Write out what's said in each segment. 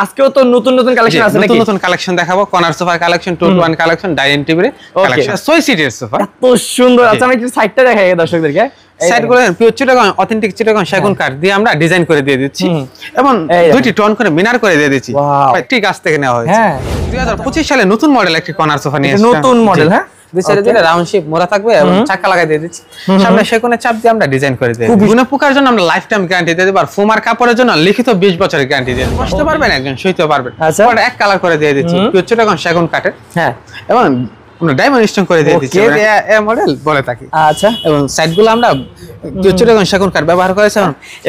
আজকেও তো নতুন নতুন কালেকশন আছে নাকি? নতুন নতুন কালেকশন দেখাবো, কর্নার সোফার কালেকশন, 2-in কালেকশন, ডাইনিং টেবিলের কালেকশন, 6 সিটের সোফা। এত সুন্দর। আচ্ছা আমি একটু সাইডটা দেখাই দর্শকদেরকে। সাইডগুলো পিওর চিটাগং, অথেন্টিক চিটাগং সেগুন কাঠ দিয়ে আমরা ডিজাইন করে দিয়ে দিচ্ছি এবং দুইটি টন করে মিনার করে দিয়ে দিচ্ছি। ঠিক কাছ থেকে নেওয়া হয়েছে। 2025 সালে নতুন মডেল একটি কর্নার সোফা নিয়ে এসেছি। নতুন মডেল, হ্যাঁ, দুই সাইডে দিলে রাউন্ড শেপ মোড়া থাকবে এবং চাকা লাগাই দিয়ে দিচ্ছি। সামনে সেগুনে চাপ দিয়ে আমরা ডিজাইন করে দিই। গুণে পোকার জন্য আমরা লাইফ টাইম গ্যারান্টি দিয়ে দেব, আর ফোমার কাপড়ের জন্য লিখিত 20 বছরের গ্যারান্টি দিয়ে দেব। বসতে পারবেন একজন, শুইতে পারবেন। ওটা এক কালার করে দিয়ে দিচ্ছি, পিওর চিটাগং সেগুন কাঠের। হ্যাঁ, এবং আমরা ডায়মন্ড স্টোন করে দিয়ে দিচ্ছি, এ মডেল বলে থাকি। আচ্ছা, এবং সাইডগুলো আমরা চিটাগং সেগুন কাঠ ব্যবহার করেছি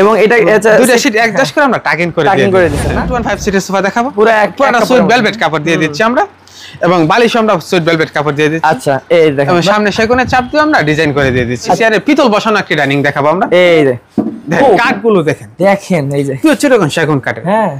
এবং এটা দুইটা সিট অ্যাডজাস্ট করে আমরা টাকিং করে দিচ্ছি। 215 সিটের সোফা দেখাবো, পুরো একটা সুইট ভেলভেট কাপড় দিয়ে দিচ্ছি আমরা, এবং বালিশ আমরা সুইট ভেলভেট কাপড় দিয়ে দিচ্ছি। আচ্ছা, এই দেখেন, এবং সামনে সেগুনে চাপ দিয়ে আমরা ডিজাইন করে দিয়ে দিচ্ছি। চেয়ারে পিতল বসানো একটা ডাইনিং দেখাবো আমরা। এই দেখেন কাঠগুলো দেখেন, এই যে পিওর চিটাগং সেগুন কাঠের। হ্যাঁ,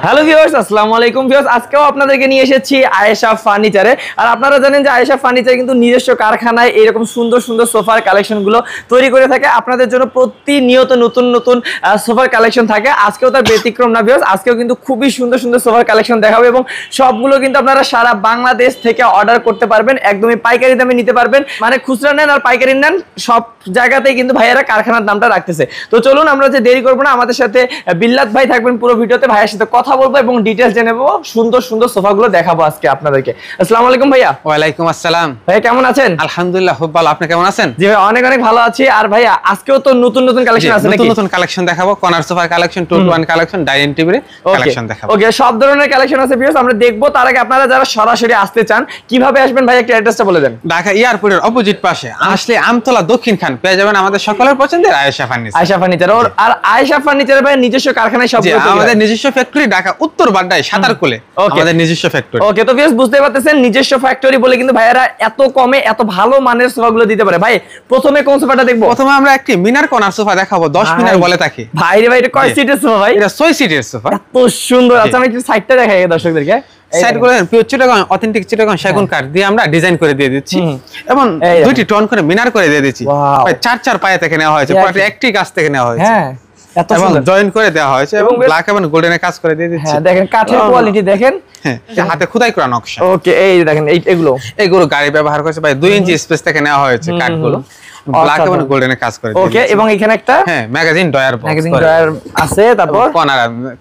হ্যালো ভিউয়ার্স, আসসালামু আলাইকুম ভিউয়ার্স। আজকেও আপনাদেরকে নিয়ে এসেছি আয়েশা ফার্নিচারে। আর আপনারা জানেন যে আয়েশা ফার্নিচার কিন্তু নিজস্ব কারখানায় এরকম সুন্দর সুন্দর সোফার কালেকশনগুলো তৈরি করে থাকে। আপনাদের জন্য প্রতিনিয়ত নতুন নতুন সোফার কালেকশন থাকে। আজকেও তার ব্যতিক্রম না ভিউয়ার্স, আজকেও কিন্তু খুবই সুন্দর সুন্দর সোফার কালেকশন দেখাবো এবং সবগুলো কিন্তু আপনারা সারা বাংলাদেশ থেকে অর্ডার করতে পারবেন, একদমই পাইকারি দামে নিতে পারবেন। মানে খুচরা নেন আর পাইকারি নেন, সব জায়গাতেই কিন্তু ভাইয়ারা কারখানার দামটা রাখতেছে। তো চলুন আমরা যে দেরি করবো না, আমাদের সাথে বিল্লাত ভাই থাকবেন পুরো ভিডিওতে। ভাইয়ের সাথে কথা বলবো এবং ডিটেইলস জেনে নেবো, সুন্দর সুন্দর সোফাগুলো দেখাবো আজকে আপনাদেরকে। আসসালামু আলাইকুম ভাইয়া। ওয়ালাইকুম আসসালাম। ভাইয়া কেমন আছেন? আলহামদুলিল্লাহ খুব ভালো, আপনি কেমন আছেন? জি ভাই, অনেক অনেক ভালো আছি। আর ভাইয়া আজকেও তো নতুন নতুন কালেকশন আছে নাকি? নতুন নতুন কালেকশন দেখাবো, কর্নার সোফার কালেকশন, 2-in কালেকশন, ডাইনিং টেবিলের কালেকশন দেখাবো। ওকে, সব ধরনের কালেকশন আছে ভিউয়ার্স, আমরা দেখবো। তার আগে আপনারা যারা সরাসরি আসতে চান কিভাবে আসবেন ভাই, একটা অ্যাড্রেসটা বলে দেন। ঢাকা এয়ারপোর্টের অপোজিট পাশে আসলে আমতলা দক্ষিণ খান পেয়ে যাবেন আমাদের সকলের পছন্দের আয়েশা ফার্নিচার। আয়েশা ফার্নিচার, আর আয়েশা ফার্নিচারের ভাই নিজস্ব কারখানায় সব আমাদের নিজস্ব ফ্যাক্টরি ঢাকা উত্তর বাড্ডায় সাতারকুলে আমাদের নিজস্ব ফ্যাক্টরি। ওকে, তো ভিউয়ার্স বুঝতে পারতেছেন নিজস্ব ফ্যাক্টরি বলে কিন্তু ভাইয়ারা এত কমে এত ভালো মানের সোফাগুলো দিতে পারে। ভাই প্রথমে কোন সোফাটা দেখবো? প্রথমে আমরা একটি মিনার কর্নার সোফা দেখাবো, 10 মিনার বলে থাকি। ভাই রে ভাই, এটা কয় সিটের সোফা ভাই? এটা 6 সিটের সোফা। এত সুন্দর। আচ্ছা আমি একটু সাইডটা দেখাই দর্শকদেরকে। সাইডগুলো পিওর চিটাগং, অথেন্টিক চিটাগং সেগুন কাঠ দিয়ে আমরা ডিজাইন করে দিয়ে দিচ্ছি এবং দুইটি টন করে মিনার করে দিয়ে দিচ্ছি। চার পায়া থেকে নেওয়া হয়েছে, পুরোটা একটি গাছ থেকে নেওয়া হয়েছে। হ্যাঁ, এবং জয়েন করে দেওয়া হয়েছে এবং ব্ল্যাক এবং গোল্ডেনের কাজ করে দিয়ে দিচ্ছি। হ্যাঁ দেখেন, কাঠের কোয়ালিটি দেখেন। হ্যাঁ, হাতে খোদাই করা নকশা। ওকে, এই দেখেন এগুলো গাড়ি ব্যবহার করেছে ভাই, 2 ইঞ্চি স্পেস থেকে নেওয়া হয়েছে কাঠগুলো, ব্ল্যাক এবং গোল্ডেনের কাজ করে দিয়েছি। ওকে, এবং এখানে একটা ম্যাগাজিন ড্রয়ার আছে, তারপর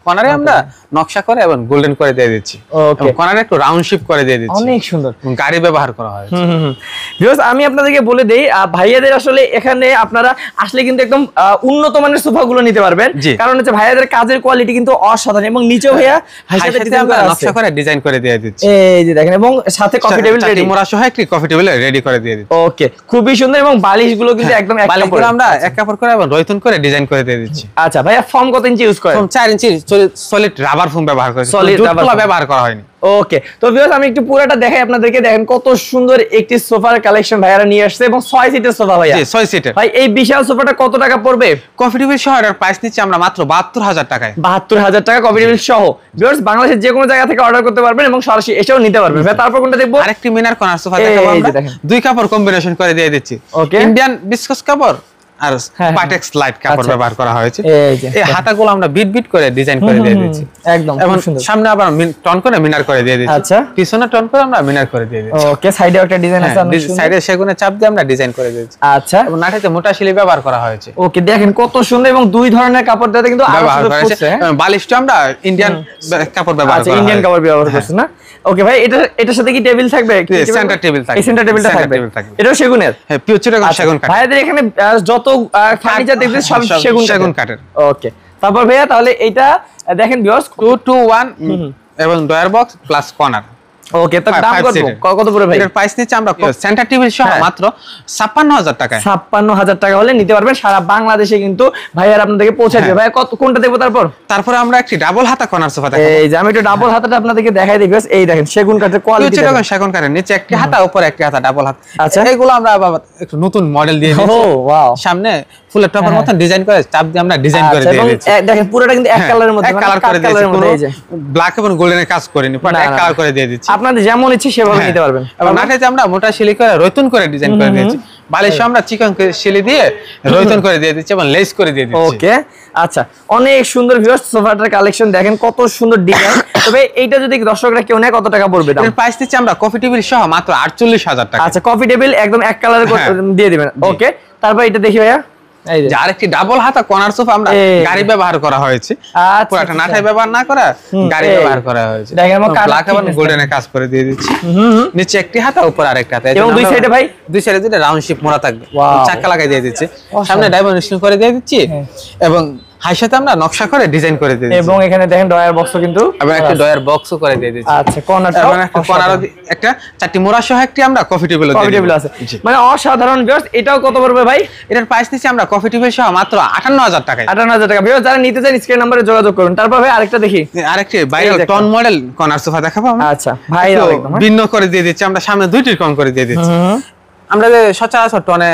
কর্নারে আমরা নকশা করে এবং গোল্ডেন করে দিয়ে দিচ্ছি। ওকে, কর্নারে একটু রাউন্ড শেপ করে দিয়ে দিচ্ছি, অনেক সুন্দর। গাড়ি ব্যবহার করা হয়েছে। ভিউয়ার্স আমি আপনাদেরকে বলে দেই, ভাইয়াদের আসলে এখানে আপনারা আসলে কিন্তু একদম উন্নত মানের সোফাগুলো নিতে পারবেন, কারণ হচ্ছে ভাইয়াদের কাজের কোয়ালিটি কিন্তু অসাধারণ। এবং নিচেও ভাইয়া নকশা করে ডিজাইন করে দিয়ে দিচ্ছি, এই যে দেখেন, এবং সাথে কফি টেবিল রেডি, মোড়া সহ একটি কফি টেবিল রেডি করে দিয়ে দিচ্ছি। ওকে, খুবই সুন্দর। এবং বালিশগুলো কিন্তু একদম এক কাপড়, আমরা এক কাপড় করে এবং রয়তুন করে ডিজাইন করে দিয়ে দিচ্ছি। আচ্ছা ভাইয়া, ফর্ম কত ইঞ্চি ইউজ করেন? 4 ইঞ্চি সলিড রাবার ফোম ব্যবহার করেছি, সলিড রাবার ব্যবহার করা হয়নি। ওকে, তো ভিউয়ার্স আমি একটু পুরোটা দেখাই আপনাদেরকে। দেখেন কত সুন্দর একটি সোফার কালেকশন ভাইয়ারা নিয়ে আসছে, এবং 6 সিটের সোফা ভাইয়া। জি, 6 সিটের। ভাই এই বিশাল সোফাটা কত টাকা পড়বে? কফি টেবিল সহ এর প্রাইস নিচ্ছি আমরা মাত্র 72,000 টাকায়। 72,000 টাকা কফি টেবিল সহ। ভিউয়ার্স বাংলাদেশের যে কোনো জায়গা থেকে অর্ডার করতে পারবেন এবং সরাসরি এসেও নিতে পারবেন। ভাই তারপর কোনটা দেখবো? আরেকটি মিনার কর্নার সোফা দেখাবো আমরা, 2 কাপড় কম্বিনেশন করে দিয়ে দিচ্ছি। ওকে, ইন্ডিয়ান বিস্কস কাপড় আর পাটেক্স লাইট কাপড় ব্যবহার করা হয়েছে। এই হাতাগুলো আমরা বিট বিট করে ডিজাইন করে দিয়ে দিচ্ছি একদম সুন্দর। সামনে আবার টন করে মিনার করে দিয়ে দিচ্ছি। আচ্ছা, পিছনে টন করে আমরা মিনার করে দিয়ে দিচ্ছি। ওকে, সাইডে একটা ডিজাইন আছে, সাইডে সেগুনে চাপ দিয়ে আমরা ডিজাইন করে দিচ্ছি। আচ্ছা, এবং নাটিতে মোটা শিলি ব্যবহার করা হয়েছে। ওকে, দেখেন কত সুন্দর। এবং 2 ধরনের কাপড় দিতে কিন্তু ব্যবহার করা হয়েছে। বালিশটা আমরা ইন্ডিয়ান কাপড় ব্যবহার করা, ইন্ডিয়ান কাপড় ব্যবহার করছেন না? ওকে ভাই, এটার সাথে কি টেবিল থাকবে? সেন্টার টেবিল থাকবে, এই সেন্টার টেবিলটা থাকবে। এটাও সেগুনের? হ্যাঁ, পিওর চিটাগং সেগুন কাঠ। ভাইয়াদের এখানে যত ফার্নিচার দেখবেন সব সেগুন কাঠের। ওকে, তারপর ভাইয়া তাহলে এইটা দেখেন ভিউয়ার্স, 2 to 1 এবং ডয়ার বক্স প্লাস কর্নার। ওকে, তো দাম কত পড়বে ভাই? এর প্রাইস নিচ্ছে আমরা সেন্টার টেবিল সহ মাত্র 56,000 টাকা। 56,000 টাকা হলে নিতে পারবেন। সারা বাংলাদেশে কিন্তু ভাইয়ার আপনাদেরকে পৌঁছে দেবে। ভাই কোনটা দেবো তারপরে? আমরা একটি ডাবল হাতা কর্নার সোফা দেখাবো। এই যে আমি একটু ডাবল হাতাটা আপনাদেরকে দেখাই দিই। এই দেখেন সেগুন কাঠের কোয়ালিটি, চিটাগং সেগুন কাঠের, নিচে একটি হাতা উপরে একটি হাতা ডাবল হাত। আচ্ছা, এগুলো আমরা আবার একটু নতুন মডেল দিয়ে দিয়েছি। ও ওয়াও, সামনে ফুলের টপের মতন ডিজাইন করে চাপ দিয়ে আমরা ডিজাইন করে দিয়ে দিয়েছি। দেখেন পুরোটা কিন্তু এক কালারের মধ্যে, এক কালার করে দিয়েছি, কোনো ব্ল্যাক এবং গোল্ডেনের কাজ করিনি, পুরো এক কালার করে দিয়ে দিচ্ছি। আপনাদের যেমন ইচ্ছে সেভাবে নিতে পারবেন। এবং নাটাইতে আমরা মোটা শিলি করে রয়তুন করে ডিজাইন করে দিয়েছি, বালিশে আমরা চিকন শিলি দিয়ে রয়তুন করে দিয়ে দিচ্ছি এবং লেস করে দিয়ে দিচ্ছি। ওকে, আচ্ছা, অনেক সুন্দর ভিউয়ার্স সোফাটার কালেকশন দেখেন কত সুন্দর ডিজাইন। তবে এইটা যদি দর্শকরা কেউ নেয় কত টাকা পড়বে দাম? এর প্রাইস দিচ্ছি আমরা কফি টেবিল সহ মাত্র 48,000 টাকা। আচ্ছা, কফি টেবিল একদম এক কালারে দিয়ে দিবেন। ওকে, তারপর এটা দেখি ভাইয়া, এই যে আরেকটি ডাবল হাতা কর্নার সোফা আমরা গাড়ি ব্যবহার করা হয়েছে, পুরোটা নাটাই ব্যবহার না করা গাড়ি ব্যবহার করা হয়েছে। দেখেন ব্ল্যাক এবং গোল্ডেনে কাজ করে দিয়ে দিচ্ছি, নিচে একটি হাতা উপর আরেকটা হাতা, এবং দুই সাইডে ভাই দুই সাইডে দুটো রাউন্ড শেপ মোড়া থাকবে, চাকা লাগাই দিয়ে দিচ্ছি, সামনে ডায়মন্ড স্টিল করে দিয়ে দিচ্ছি এবং হাই সাথে আমরা নকশা করে ডিজাইন করে দিয়ে দিচ্ছি। এবং এখানে দেখেন ডয়ার বক্সও কিন্তু এবং একটা ডয়ার বক্সও করে দিয়ে দিচ্ছি। আচ্ছা, কর্নারটা এবং একটা কর্নার একটা চারটি মোড়া সহ একটি আমরা কফি টেবিল আছে, মানে অসাধারণ ভিউয়ার্স। এটাও কত পড়বে ভাই? এটার প্রাইস নিচ্ছি আমরা কফি টেবিল সহ মাত্র 58,000 টাকা। 58,000 টাকা। ভিউয়ার্স যারা নিতে চান স্ক্রিন নম্বরে যোগাযোগ করুন। তারপর ভাই আরেকটা দেখি, আরেকটি ভাইরাল টন মডেল কর্নার সোফা দেখাবো আমরা। আচ্ছা, ভাইরাল একদম ভিন্ন করে দিয়ে দিচ্ছি আমরা, সামনে দুইটি কম করে দিয়ে দিচ্ছি। আমরা যে সচরাচর টনে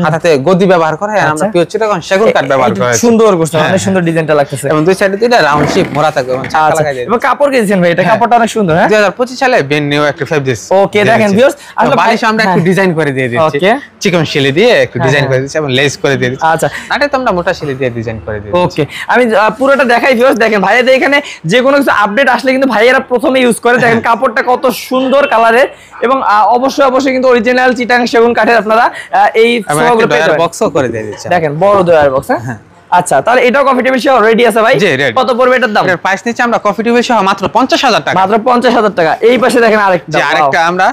হাতাতে গদি ব্যবহার করে, আমরা পিওর চিটাগং সেগুন কাঠ ব্যবহার করি। সুন্দর করছে, অনেক সুন্দর ডিজাইনটা লাগতেছে। এবং দুই সাইডে দুইটা রাউন্ড শেপ মোড়া থাকবে এবং চাকা লাগাই দিয়ে। এবং কাপড় কে দিয়েছেন ভাই? এটা কাপড়টা অনেক সুন্দর। হ্যাঁ, 2025 সালে বেন নিউ একটা ফেব্রিক্স। ওকে, দেখেন ভিউয়ার্স আসলে বালিশ আমরা একটু ডিজাইন করে দিয়ে দিচ্ছি, ওকে, চিকন শিলি দিয়ে একটু ডিজাইন করে দিচ্ছি এবং লেস করে দিয়ে দিচ্ছি। আচ্ছা, নাটাই তো আমরা মোটা শিলি দিয়ে ডিজাইন করে দিচ্ছি। ওকে, আমি পুরোটা দেখাই ভিউয়ার্স। দেখেন ভাইয়াদের এখানে যে কোনো কিছু আপডেট আসলে কিন্তু ভাইয়ারা প্রথমে ইউজ করে। দেখেন কাপড়টা কত সুন্দর কালারের এবং অবশ্যই কিন্তু অরিজিনাল চিটাগাং সেগুন কাঠের আপনারা এই সোফাগুলো পেয়ে যাবেন। বক্সও করে দিয়ে দিচ্ছি। দেখেন বড় ডয়ার বক্স। হ্যাঁ, আচ্ছা, তাহলে এটাও কফি টেবিল সহ রেডি আছে ভাই? কত পড়বে এটার দাম? এর প্রাইস নিচ্ছে আমরা কফি টেবিল সহ মাত্র 50,000 টাকা। মাত্র 50,000 টাকা। এই পাশে দেখেন আরেকটা আমরা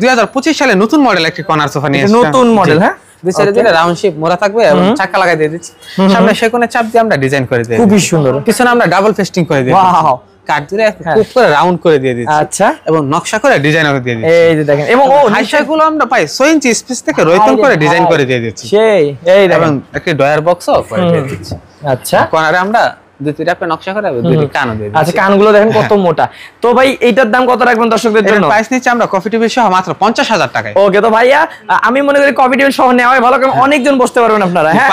2025 সালে নতুন মডেল একটি কর্নার সোফা নিয়ে এসেছি। নতুন মডেল। হ্যাঁ, দুই সাইডে দুটো রাউন্ড শেপ মোড়া থাকবে এবং চাকা লাগাই দিয়ে দিচ্ছি, সামনে সেকোনে চাপ দিয়ে আমরা ডিজাইন করে দিই, খুবই সুন্দর। পিছনে আমরা ডাবল ফেস্টিং করে দিই, ওয়াও, কাট দিয়ে খুব করে রাউন্ড করে দিয়ে দিচ্ছি। আচ্ছা, এবং নকশা করে ডিজাইন করে দিয়ে দিচ্ছি। এই যে দেখেন, এবং হাইশাগুলো আমরা পাই 6 ইঞ্চি স্পেস থেকে রয়তুন করে ডিজাইন করে দিয়ে দিচ্ছি। সেই এই দেখেন, এবং একটা ডয়ার বক্সও করে দিয়ে দিচ্ছি। আচ্ছা, কর্নারে আমরা দুই টাপে নকশা করে দুইটি কানও দিয়ে দিচ্ছি। আচ্ছা, কানগুলো দেখেন কত মোটা। তো ভাই এইটার দাম কত রাখবেন দর্শকদের জন্য? প্রাইস নিচ্ছে আমরা কফি টেবিল সহ মাত্র 50,000 টাকায়। ওকে, তো ভাইয়া আমি মনে করি কফি টেবিল সহ নেওয়াই ভালো, কারণ অনেকজন বসতে পারবেন আপনারা। হ্যাঁ,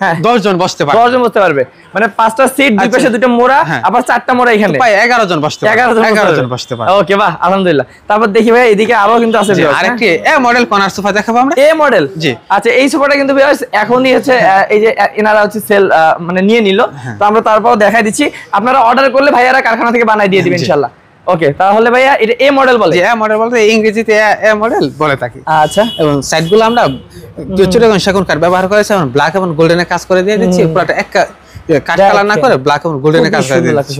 হ্যাঁ, 10 জন বসতে পারবে, 10 জন বসতে পারবে, মানে 5টা সিট, দুই পাশে দুটো মোড়া, আবার 4টা মোড়া এখানে, প্রায় 11 জন বসতে পারবে। 11 জন বসতে পারবে। ওকে, বাহ, আলহামদুলিল্লাহ। তারপর দেখি ভাই এদিকে আরো কিন্তু আছে আরেকটি এ মডেল কর্নার সোফা দেখাবো আমরা। এ মডেল, জি। আচ্ছা, এই সোফাটা কিন্তু এখনই হচ্ছে এই যে এনারা হচ্ছে সেল মানে নিয়ে নিল, তো আমরা তারপর দেখাই দিচ্ছি। আপনারা অর্ডার করলে ভাইয়ারা কারখানা থেকে বানাই দিয়ে দিবেন ইনশাআল্লাহ। ওকে, তাহলে ভাইয়া এটা এ মডেল বলে? এ মডেল বলতে ইংরেজিতে এ মডেল বলে থাকি। আচ্ছা, এবং সাইডগুলো আমরা চিটাগং সেগুন কাঠ ব্যবহার করেছি এবং ব্ল্যাক এবং গোল্ডেনে কাজ করে দিয়ে দিচ্ছি, পুরোটা এক কাট কালার না করে ব্ল্যাক এবং গোল্ডেনে কাজ করে দিচ্ছি,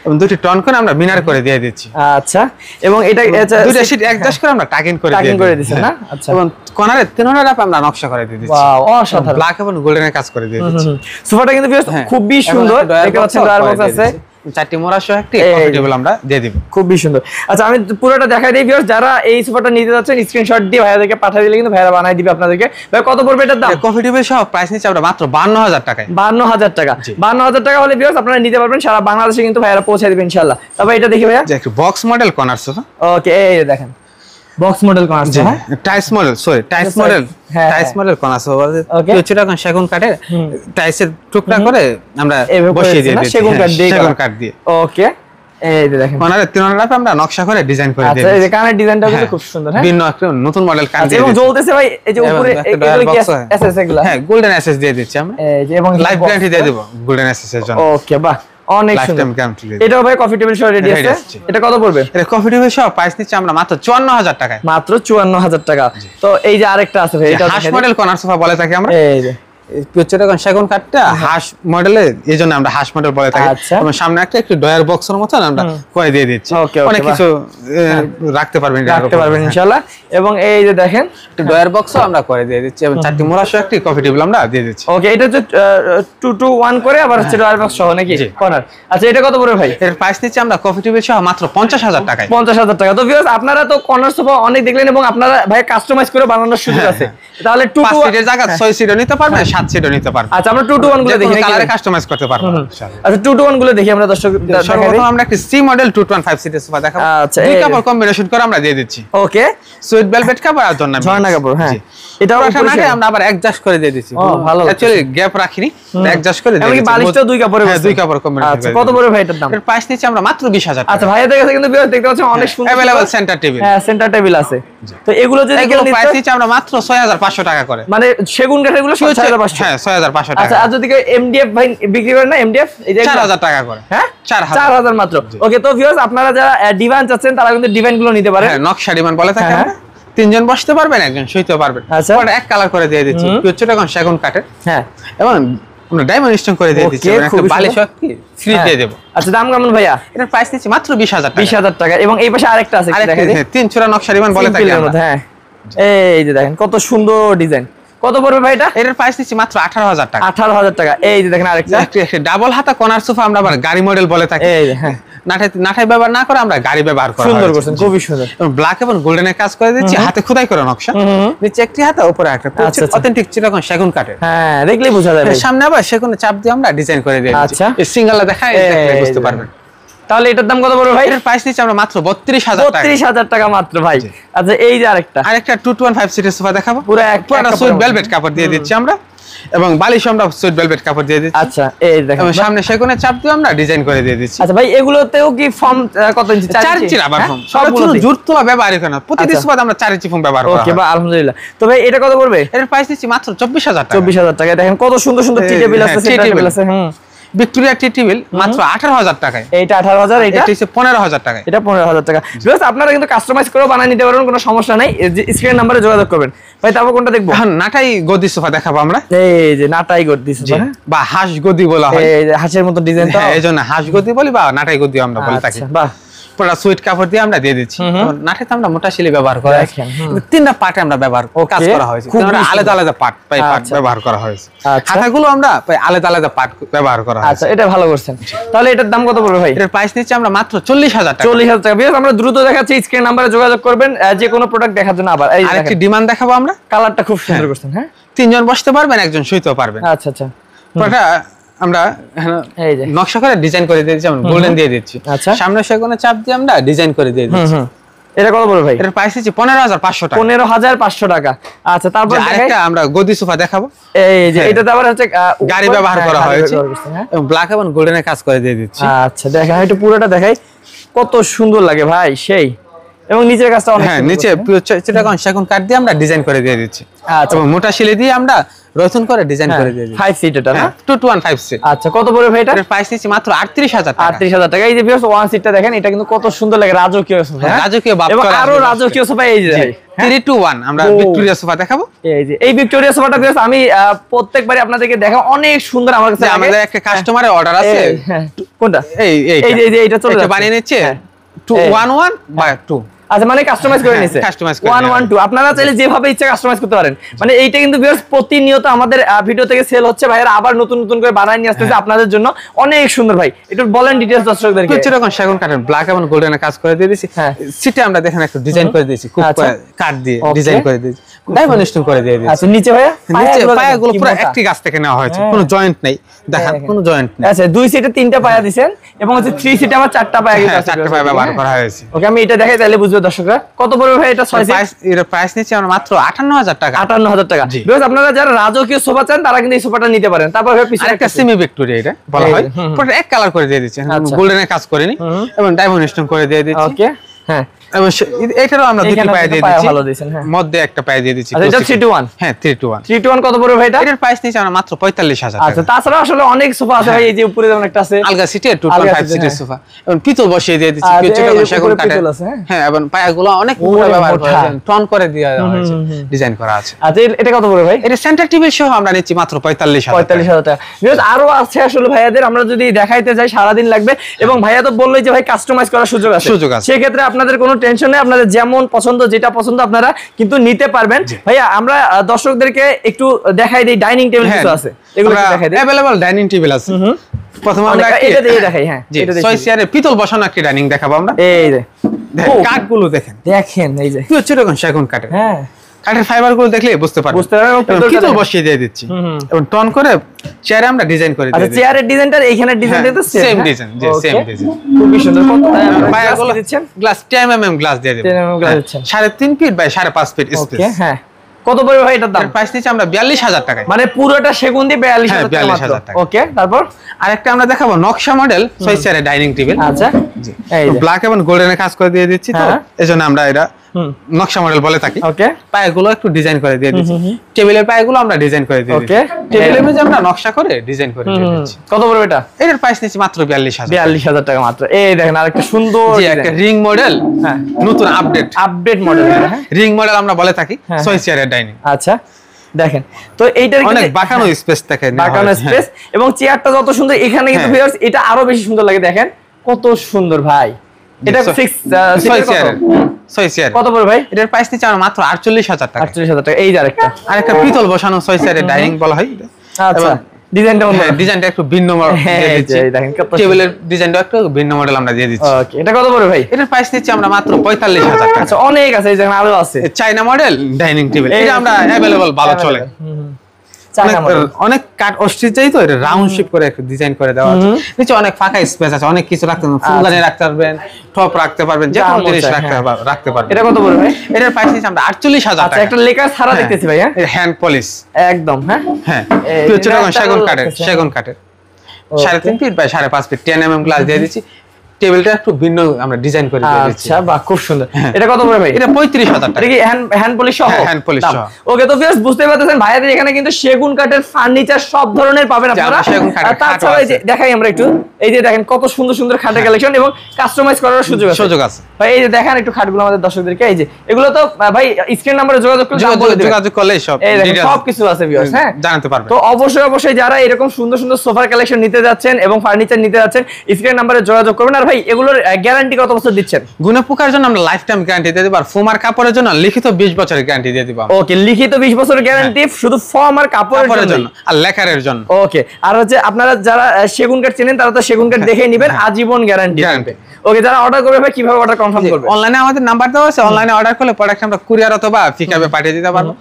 এবং দুটি টন করে আমরা মিনার করে দিয়ে দিচ্ছি। আচ্ছা, এবং এটা দুটো শীট অ্যাডজাস্ট করে আমরা টাকিং করে দিয়েছি না? আচ্ছা, এবং কর্নারে তিনটা রাপ আমরা নকশা করে দিয়ে দিচ্ছি। ওয়াও, অসাধারণ, ব্ল্যাক এবং গোল্ডেনে কাজ করে দিয়ে দিচ্ছি। সোফাটা কিন্তু খুবই সুন্দর, দেখতে পাচ্ছেন ডয়ার বক্স আছে, চারটি মোড়া সহ একটি কফি টেবিল আমরা দিয়ে দিব, খুবই সুন্দর। আচ্ছা, আমি পুরোটা দেখাই দেই ভিউয়ার্স, যারা এই সোফাটা নিতে যাচ্ছেন স্ক্রিনশট দিয়ে ভাইয়াদেরকে পাঠিয়ে দিলে কিন্তু ভাইয়ারা বানাই দিবে আপনাদেরকে। ভাই কত পড়বে এটার দাম? কফি টেবিল সহ প্রাইস নিচ্ছে আমরা মাত্র 52,000 টাকায়। 52,000 টাকা। 52,000 টাকা হলে ভিউয়ার্স আপনারা নিতে পারবেন, সারা বাংলাদেশে কিন্তু ভাইয়ারা পৌঁছে দিবেন ইনশাআল্লাহ। তবে এটা দেখি ভাইয়া, যে একটা বক্স মডেল কর্নার সোফা। ওকে, এই দেখেন বক্স মডেল কোন আছে? হ্যাঁ, টাইস মডেল, সরি টাইস মডেল, টাইস মডেল কোন আছে বলতে চিটাগং সেগুন কাঠের টাইসের টুকরা করে আমরা বসিয়ে দিয়ে দিই, সেগুন কাঠ দিয়ে। ওকে, এই যে দেখেন কোনারে তিনটা রাপ আমরা নকশা করে ডিজাইন করে দিই। আচ্ছা, এই যে কানের ডিজাইনটা কিন্তু খুব সুন্দর। হ্যাঁ, ভিন্ন একটা নতুন মডেল কান দিয়ে, এবং জ্বলতেছে ভাই, এই যে উপরে এগুলো কি এসএস এগুলো? হ্যাঁ, গোল্ডেন এসএস দিয়ে দিচ্ছি আমরা, এই যে, এবং লাইফ গ্যারান্টি দিয়ে দেব গোল্ডেন এসএস এর জন্য। ওকে, বাহ, অনেক সুন্দর। এটাও ভাই কফি টেবিল সহ রেডি আছে। এটা কত পড়বে? এটা কফি টেবিল সহ প্রাইস নিচ্ছে আমরা মাত্র 54,000 টাকায়। মাত্র 54,000 টাকা। তো এই যে আরেকটা আছে ভাই, এটা হাঁস মডেল কর্নার সোফা বলে থাকি আমরা। এই যে চিটাগং সেগুন কাঠটা হাঁস মডেলে, এইজন্য আমরা হাঁস মডেল বলে থাকি। এবং সামনে একটু ডয়ার বক্সের মতো আমরা করে দিয়ে দিচ্ছি, অনেক কিছু রাখতে পারবেন ইনশাআল্লাহ। এবং এই যে দেখেন একটু ডয়ার বক্সও আমরা করে দিয়ে দিচ্ছি, এবং চারটি মোড়া সহ একটি কফি টেবিল আমরা দিয়ে দিচ্ছি। ওকে, এটা হচ্ছে 2 to 1 করে, আবার হচ্ছে ডয়ার বক্স সহ নাকি কর্নার? আচ্ছা, এটা কত পড়বে ভাই? এর প্রাইস নিচ্ছে আমরা কফি টেবিল সহ মাত্র 50,000 টাকায়। 50,000 টাকা। তো ভিউয়ার্স আপনারা তো কর্নার সোফা অনেক দেখলেন, এবং আপনারা ভাই কাস্টমাইজ করে বানানোর সুযোগ আছে, তাহলে 2 to 1 সিটের জায়গা 6 সিটও নিতে পারবেন, 7 সিটও নিতে পারবেন। আচ্ছা আমরা 2 to 1 গুলো দেখি, কালারে কাস্টমাইজ করতে পারবো ইনশাআল্লাহ। আচ্ছা 2 to 1 গুলো দেখি আমরা দর্শক দেখাই। সর্বপ্রথম আমরা একটা সি মডেল 225 সিটের সোফা দেখাবো। আচ্ছা দুই কাপড় কম্বিনেশন করে আমরা দিয়ে দিচ্ছি। ওকে, সুইট ভেলভেট কাপড় আর ঝর্ণা কাপড়। হ্যাঁ, এটাও আমরা আবার অ্যাডজাস্ট করে দিয়ে দিচ্ছি। ভালো, অ্যাকচুয়ালি গ্যাপ রাখিনি, অ্যাডজাস্ট করে দিয়ে দিচ্ছি। বালিশটা দুই কাপড়ে, হ্যাঁ দুই কাপড় কম্বিনেশন। আচ্ছা কত পড়বে ভাই এটার দাম? এর প্রাইস নিচ্ছি আমরা মাত্র 20000 টাকা। আচ্ছা ভাইয়াদের কাছে কিন্তু দেখতে পাচ্ছেন অনেক সুন্দর अवेलेबल সেন্টার টেবিল। হ্যাঁ সেন্টার টেবিল আছে। তো এগুলো যদি কেউ নিতে প্রাইস নিচ্ছি আমরা মাত্র 6500 টাকা করে। মানে সেগুন কাঠের গুলো 6500। হ্যাঁ 6500 টাকা। আচ্ছা আর যদি কেউ এমডিএফ ভাই বিক্রি করেন না, এমডিএফ এই যে 4000 টাকা করে। হ্যাঁ 4000 মাত্র। ওকে, তো ভিউয়ার্স আপনারা যারা ডিভান চাচ্ছেন তারা কিন্তু ডিভান গুলো নিতে পারেন। হ্যাঁ নকশা ডিভান বলে থাকে আমরা। তিনজন বসতে পারবেন, একজন শুইতে পারবেন। আচ্ছা এক কালার করে দিয়ে দিচ্ছি, হচ্ছে এখন সেগুন কাঠের। হ্যাঁ এবং আমরা ডায়মন্ড স্টোন করে দিয়ে দিচ্ছি, একটা বালিশ ফ্রি দিয়ে দেব। আচ্ছা দাম কেমন ভাইয়া? এটার প্রাইস নিচ্ছি মাত্র 20000 টাকা। 20000 টাকা। এবং এই পাশে আরেকটা আছে, দেখেন তিন চূড়া নকশা ডিজাইন বলে থাকে আমরা। হ্যাঁ এই যে দেখেন কত সুন্দর ডিজাইন। কত পড়বে ভাই এটা? এটার প্রাইস নিচ্ছি মাত্র 18000 টাকা। 18000 টাকা। এই যে দেখেন আরেকটা ডাবল হাতা কর্নার সোফা, আমরা আবার গাড়ি মডেল বলে থাকি। এই হ্যাঁ নাঠাই ব্যবহার না করে আমরা গাড়ি ব্যবহার করি। সুন্দর করছেন, খুবই সুন্দর। এবং ব্ল্যাক এবং গোল্ডেনের কাজ করে দিচ্ছি, হাতে খোদাই করে নকশা। নিচে একটি হাতা, উপরে একটা, অথেন্টিক চিটাগং সেগুন কাঠের। হ্যাঁ দেখলেই বোঝা যাবে। সামনে আবার সেগুনে চাপ দিয়ে আমরা ডিজাইন করে দিয়েছি। আচ্ছা এই সিঙ্গেলটা দেখাই বুঝতে পারবেন। তাহলে এটার দাম কত পড়বে ভাই? এর প্রাইস নিচ্ছি আমরা মাত্র 32000 টাকা। 32000 টাকা মাত্র ভাই। আচ্ছা এই যে আরেকটা 215 সিটের সোফা দেখাবো। পুরো সুইট ভেলভেট কাপড় দিয়ে দিচ্ছি আমরা, এবং বালিশ আমরা সুইট ভেলভেট কাপড় দিয়ে দিচ্ছি। আচ্ছা এই দেখেন এবং সামনে সেগুনে চাপ দিয়ে আমরা ডিজাইন করে দিয়ে দিচ্ছি। আচ্ছা ভাই এগুলোতেও কি ফর্ম কত ইঞ্চি? 4 ইঞ্চি আবার ফর্ম সবগুলো জুট তোলা ব্যবহার করি না, প্রতিটি সোফাতে আমরা 4 ইঞ্চি ফর্ম ব্যবহার করি। ওকে বা আলহামদুলিল্লাহ। তো ভাই এটা কত পড়বে? এর প্রাইস নিচ্ছি মাত্র 24000 টাকা। 24000 টাকা। দেখেন কত সুন্দর সুন্দর টি টেবিল আছে, সেন্টার টেবিল আছে। ভিক্টোরিয়া টি টেবিল মাত্র 18000 টাকায়। এইটা 18000, এটা হচ্ছে 15000 টাকায়। এটা 15000 টাকা। ভিউয়ার্স আপনারা কিন্তু কাস্টমাইজ করেও বানিয়ে নিতে পারবেন, কোনো সমস্যা নাই। স্ক্রিন নম্বরে যোগাযোগ করবেন ভাই। তারপর কোনটা দেখবো? হ্যাঁ নাটাই গদি সোফা দেখাবো আমরা। এই যে নাটাই গদি সোফা বা হাঁস গদি বলা হয়। এই যে হাঁসের মতো ডিজাইন, তো এইজন্য হাঁস গদি বলি বা নাটাই গদি আমরা বলে থাকি। বাহ, পুরো সুইট কাপড় দিয়ে আমরা দিয়ে দিচ্ছি। নাটাইতে আমরা মোটা শিলি ব্যবহার করা হয়, তিনটা পার্টে আমরা ব্যবহার কাজ করা হয়েছে। আলাদা আলাদা পার্ট ব্যবহার করা হয়েছে। হাতাগুলো আমরা আলাদা আলাদা পার্ট ব্যবহার করা হয়েছে। আচ্ছা এটা ভালো করছেন। তাহলে এটার দাম কত পড়বে ভাই? এর প্রাইস নিচ্ছি আমরা মাত্র 40000 টাকা। 40000 টাকা। ভিউয়ার্স আমরা দ্রুত দেখাচ্ছি, স্ক্রিন নম্বরে যোগাযোগ করবেন যে কোনো প্রোডাক্ট দেখার জন্য। আবার এই আরেকটি ডিমান্ড দেখাবো আমরা। কালারটা খুব সুন্দর করছেন। হ্যাঁ তিনজন বসতে পারবেন, একজন শুইতেও পারবেন। আচ্ছা আচ্ছা। পুরোটা আমরা এই যে নকশা করে ডিজাইন করে দিয়েছি, আমরা গোল্ডেন দিয়ে দিচ্ছি। আচ্ছা সামনে সেগুনে চাপ দিয়ে আমরা ডিজাইন করে দিয়ে দিচ্ছি। এটা কত পড়বে ভাই? এর প্রাইস হচ্ছে 15500 টাকা। 15500 টাকা। আচ্ছা তারপর আরেকটা আমরা গদি সোফা দেখাবো। এই যে এটাতে আবার হচ্ছে গাড়ি ব্যবহার করা হয়েছে এবং ব্ল্যাক এবং গোল্ডেনের কাজ করে দিয়ে দিচ্ছি। আচ্ছা দেখেন একটু পুরোটা দেখাই, কত সুন্দর লাগে ভাই সেই। এবং নিচের কাজটা অনেক, হ্যাঁ নিচে চিটাগং সেগুন কাঠ দিয়ে আমরা ডিজাইন করে দিয়ে দিচ্ছি। আচ্ছা এবং মোটা শিলি দিয়ে আমরা রচন করে ডিজাইন করে দিয়ে দিচ্ছি। 5 সিট এটা না? 215 সিট। আচ্ছা কত পড়বে ভাই এটা? এর প্রাইস নিচ্ছি মাত্র 38000 টাকা। 38000 টাকা। এই যে ভিউয়ার্স ওয়ান সিটটা দেখেন, এটা কিন্তু কত সুন্দর লাগে, রাজকীয় সোফা। রাজকীয় বাপ এবং আরো রাজকীয় সোফা। এই যে 3 to 1 আমরা ভিক্টোরিয়া সোফা দেখাবো। এই যে এই ভিক্টোরিয়া সোফাটা ভিউয়ার্স আমি প্রত্যেকবারই আপনাদেরকে দেখা অনেক সুন্দর। আমার কাছে আমাদের একটা কাস্টমারের অর্ডার আছে। কোনটা? এই যে এটা চলে যাচ্ছে, বানিয়ে নিচ্ছে 211 বা 2। আচ্ছা মানে কাস্টমাইজ করে নিছে 112। আপনারা চাইলে যেভাবে ইচ্ছা কাস্টমাইজ করতে পারেন। মানে এইটা কিন্তু ভিউয়ার্স প্রতিনিয়ত আমাদের ভিডিও থেকে সেল হচ্ছে, ভাইরা আবার নতুন নতুন করে বানায় নিয়ে আসতেছে আপনাদের জন্য। অনেক সুন্দর ভাই, একটু বলেন ডিটেইলস দর্শকদেরকে। চিটাগং সেগুন কাঠের ব্ল্যাক এবং গোল্ডেনের কাজ করে দিয়ে দিয়েছি। সিটে আমরা দেখেন একটু ডিজাইন করে দিয়েছি, খুব কাট দিয়ে ডিজাইন করে দিয়েছি, ডায়মন্ড স্টোন করে দিয়ে দিয়েছি। আচ্ছা নিচে ভাইয়া পায়াগুলো পুরো একটি গাছ থেকে নেওয়া হয়েছে, কোনো জয়েন্ট নেই, দেখেন কোনো জয়েন্ট নেই। আচ্ছা 2 সিটে 3টা পায়া দিবেন এবং হচ্ছে 3 সিটে আবার 4টা পায়া আছে, 4টা পায়া ব্যবহার করা হয়েছে। ওকে আমি এটা দেখাই তাহলে বুঝবে দর্শকরা। কত পড়বে ভাই এটা? 6 সিট। এর প্রাইস নিচ্ছে আমরা মাত্র 58000 টাকা। 58000 টাকা। ভিউয়ার্স আপনারা যারা রাজকীয় সোফা চান তারা কিন্তু এই সোফাটা নিতে পারেন। তারপর পিছনে একটা সেমি ভিক্টোরিয়া এটা বলা হয়, পুরো এক কালার করে দিয়ে দিচ্ছি, গোল্ডেনের কাজ করেনি এবং ডায়মন্ড স্টোন করে দিয়ে দিচ্ছি। ওকে হ্যাঁ এবং এটারও আমরা দুটি পায়ে দিয়ে দিচ্ছি, ভালো দিবেন। হ্যাঁ মধ্যে একটা পায়ে দিয়ে দিচ্ছি। আচ্ছা এটা 3 to 1। হ্যাঁ 3 to 1। 3 to 1 কত পড়বে ভাই এটা? এর প্রাইস নিচ্ছে আমরা মাত্র 45000 টাকা। আচ্ছা তাছাড়া আসলে অনেক সোফা আছে ভাই, এই যে উপরে যেমন একটা আছে আলগা সিটের 2.5 সিটের সোফা এবং পিতল বসিয়ে দিয়ে দিচ্ছি, চিটাগং সেগুন কাঠের। হ্যাঁ এবং পায়াগুলো অনেক মোটা ব্যবহার করা হয়েছে, টন করে দেওয়া হয়েছে, ডিজাইন করা আছে। আচ্ছা এটা কত পড়বে ভাই? এটা সেন্টার টেবিল সহ আমরা নিচ্ছি মাত্র 45000 টাকা। ভিউয়ার্স আরো আছে আসলে ভাইয়াদের, আমরা যদি দেখাইতে যাই সারা দিন লাগবে। এবং ভাইয়া তো বললেই যে ভাই কাস্টমাইজ করার সুযোগ আছে। সেই ক্ষেত্রে আপনাদের কোনো টেনশন নেই, আপনাদের যেমন পছন্দ যেটা পছন্দ আপনারা কিন্তু নিতে পারবেন। ভাইয়া আমরা দর্শকদেরকে একটু দেখাই দেই, ডাইনিং টেবিল কিছু আছে, এগুলো দেখাই দেই। अवेलेबल ডাইনিং টেবিল আছে। প্রথমে আমরা এটা দিয়ে দেখাই। হ্যাঁ এটা দেখি 6 চেয়ারে পিতল বসানো একটা ডাইনিং দেখাবো আমরা। এই যে কাঠগুলো দেখেন, দেখেন এই যে কি হচ্ছে এরকম সেগুন কাঠের। হ্যাঁ কাঠের ফাইবার গুলো দেখলে বুঝতে পারবেন। কিটো বসিয়ে দিয়ে দিচ্ছি এবং টন করে চেয়ারে আমরা ডিজাইন করে দিই। আচ্ছা, চেয়ারের ডিজাইনটা এইখানে ডিজাইন দিতে সেম ডিজাইন, জি সেম ডিজাইন। খুবই সুন্দর। কত পায়াগুলো দিচ্ছেন? গ্লাস 10 mm গ্লাস দিয়ে দেব। 10 mm গ্লাস দিচ্ছেন। 3.5 ফিট বাই 5.5 ফিট স্পেস। ওকে, হ্যাঁ। কত পড়বে ভাই এটার দাম? প্রাইস নিচে আমরা 42000 টাকা। মানে পুরোটা সেগুন দিয়ে 42000 টাকা। ওকে, তারপর আরেকটা আমরা দেখাবো নকশা মডেল 6 চেয়ারের ডাইনিং টেবিল। আচ্ছা, এই ব্ল্যাক এবং গোল্ডেনের কাজ করে দিয়ে দিচ্ছি, তো এজন্য আমরা এটা নকশা মডেল বলে থাকি। ওকে, পায়াগুলো একটু ডিজাইন করে দিয়ে দিচ্ছি। টেবিলের পায়াগুলো আমরা ডিজাইন করে দিয়ে দিচ্ছি। ওকে, টেবিলের মধ্যে আমরা নকশা করে ডিজাইন করে দিয়ে দিচ্ছি। কত পড়বে এটা? এটার প্রাইস নিচে মাত্র 42000 টাকা মাত্র। এই দেখেন আরেকটা সুন্দর একটা রিং মডেল, হ্যাঁ নতুন আপডেট মডেল, রিং মডেল আমরা বলে থাকি 6 চেয়ারের ডাইনিং। আচ্ছা, দেখেন তো এইটার অনেক বাঁকানো স্পেস থাকে, বাঁকানো স্পেস এবং চেয়ারটা যত সুন্দর এখানে কিন্তু ভিউয়ার্স এটা আরো বেশি সুন্দর লাগে। দেখেন কত সুন্দর ভাই। এটা 6 চেয়ার। কত পড়বে ভাই? এটার প্রাইস নিচে আমরা মাত্র 48000 টাকা। 48000 টাকা। এই যে আরেকটা পিতল বসানো 6 চেয়ারের ডাইনিং বলা হয়। আচ্ছা, ডিজাইনটা একটু ভিন্ন মডেল দিয়ে দিচ্ছি। দেখেন টেবিলের ডিজাইনটা একটু ভিন্ন মডেল আমরা দিয়ে দিচ্ছি। ওকে, এটা কত পড়বে ভাই? এটার প্রাইস নিচে আমরা মাত্র 45000 টাকা। আচ্ছা, অনেক আছে, এই দেখেন আরো আছে। চায়না মডেল ডাইনিং টেবিল, এটা আমরা अवेलेबल ভালো চলে। অনেক কাট অস্ট্রিচ চাই, তো এটা রাউন্ড শেপ করে একটু ডিজাইন করে দেওয়া আছে। নিচে অনেক ফাঁকা স্পেস আছে, অনেক কিছু রাখতে পারবেন, ফুলদানি রাখতে পারবেন, টপ রাখতে পারবেন, যে কোনো জিনিস রাখতে পারবেন। এটা কত পড়বে ভাই? এটার প্রাইস নিচে আমরা 48000 টাকা। আচ্ছা, একটা লেকার ছাড়া দেখতেছি ভাই। হ্যাঁ, হ্যান্ড পলিশ একদম। হ্যাঁ হ্যাঁ, সেগুন কাঠের 3.5 feet by 5.5 feet 10 mm glass দিয়ে দিচ্ছি। টেবিলটা একটু ভিন্ন আমরা ডিজাইন করে দিয়ে দিচ্ছি। আচ্ছা, বাহ, খুব সুন্দর। এটা কত পড়বে ভাই? এটা 35000 টাকা। এটা কি হ্যান্ড পলিশ সহ? হ্যান্ড পলিশ সহ। ওকে, তো ভিউয়ার্স বুঝতে পারতেছেন ভাইয়াদের এখানে কিন্তু সেগুন কাঠের ফার্নিচার সব ধরনের পাবেন আপনারা। আর তাছাড়া এই যে দেখাই আমরা একটু, এই যে দেখেন কত সুন্দর সুন্দর খাটের কালেকশন এবং কাস্টমাইজ করার সুযোগ আছে ভাই। এই যে দেখেন একটু খাটগুলো আমাদের দর্শকদেরকে, এই যে এগুলো তো ভাই স্ক্রিন নম্বরে যোগাযোগ করলে সব কিছু আছে ভিউয়ার্স। হ্যাঁ, জানতে পারবেন। তো অবশ্যই যারা এরকম সুন্দর সুন্দর সোফার কালেকশন নিতে যাচ্ছেন এবং ফার্নিচার নিতে যাচ্ছেন স্ক্রিন নম্বরে যোগাযোগ করবেন। আর ভাই এগুলোর গ্যারান্টি কত বছর দিচ্ছেন? গুণে পোকার জন্য আমরা লাইফ টাইম গ্যারান্টি দিয়ে দেব, আর ফোম আর কাপড়ের জন্য লিখিত 20 বছরের গ্যারান্টি দিয়ে দেব। ওকে, লিখিত 20 বছরের গ্যারান্টি শুধু ফোম আর কাপড়ের জন্য আর লেকারের জন্য। ওকে, আর হচ্ছে আপনারা যারা সেগুন কাঠ চেনেন তারা তো সেগুন কাঠ দেখে নেবেন, আজীবন গ্যারান্টি। ওকে, যারা অর্ডার করবে ভাই কিভাবে অর্ডার কনফার্ম করবে? অনলাইনে আমাদের নাম্বার দেওয়া আছে, অনলাইনে অর্ডার করলে প্রোডাক্ট আমরা কুরিয়ার অথবা পিকআপে পাঠিয়ে দিতে পারবো।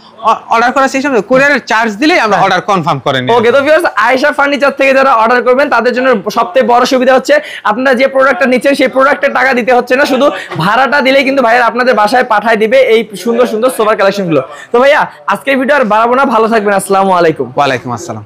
অর্ডার করার শেষে কুরিয়ারের চার্জ দিলেই আমরা অর্ডার কনফার্ম করে নিই। ওকে, তো ভিউয়ার্স আয়েশা ফার্নিচার থেকে যারা অর্ডার করবেন তাদের জন্য সবথেকে বড় সুবিধা হচ্ছে আপনারা যে প্রোডাক্টটা নিচ্ছেন সেই প্রোডাক্টের টাকা দিতে হচ্ছে না, শুধু ভাড়াটা দিলেই কিন্তু ভাইয়া আপনাদের বাসায় পাঠিয়ে দিবে এই সুন্দর সুন্দর সোফার কালেকশনগুলো। তো ভাইয়া আজকের ভিডিও আর বাড়াবো না, ভালো থাকবেন। আসসালামু আলাইকুম। ওয়া আলাইকুম আসসালাম।